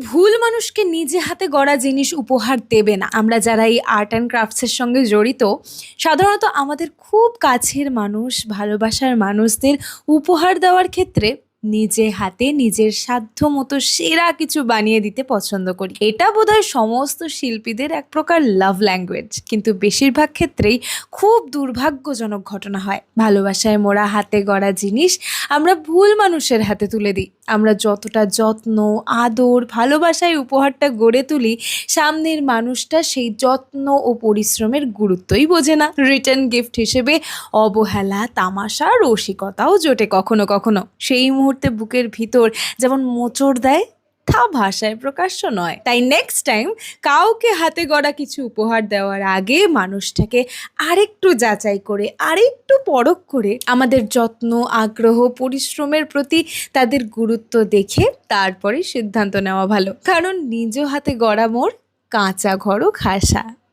ভুল মানুষকে নিজে হাতে গড়া জিনিস উপহার দেবে না। আমরা যারা এই আর্ট অ্যান্ড ক্রাফটসের সঙ্গে জড়িত, সাধারণত আমাদের খুব কাছের মানুষ, ভালোবাসার মানুষদের উপহার দেওয়ার ক্ষেত্রে নিজে হাতে নিজের সাধ্য মতো সেরা কিছু বানিয়ে দিতে পছন্দ করি। এটা বোধহয় সমস্ত শিল্পীদের এক প্রকার লাভ ল্যাঙ্গুয়েজ। কিন্তু বেশিরভাগ ক্ষেত্রেই খুব দুর্ভাগ্যজনক ঘটনা হয়। ভালোবাসায় মোড়া হাতে গড়া জিনিস আমরা ভুল মানুষের হাতে তুলে দিই। আমরা যতটা যত্ন, আদর, ভালোবাসায় উপহারটা গড়ে তুলি, সামনের মানুষটা সেই যত্ন ও পরিশ্রমের গুরুত্বই বোঝে না। রিটার্ন গিফট হিসেবে অবহেলা, তামাশা, রসিকতাও জোটে কখনো কখনো। সেই মুহূর্তে বুকের ভিতর যেমন মোচড় দেয়, তা ভাষায় প্রকাশ্য নয়। তাই নেক্সট টাইম কাউকে হাতে গড়া কিছু উপহার দেওয়ার আগে মানুষটাকে আরেকটু যাচাই করে, আরেকটু পরখ করে, আমাদের যত্ন, আগ্রহ, পরিশ্রমের প্রতি তাদের গুরুত্ব দেখে তারপরে সিদ্ধান্ত নেওয়া ভালো। কারণ নিজ হাতে গড়া মোর কাঁচা ঘরও খাসা।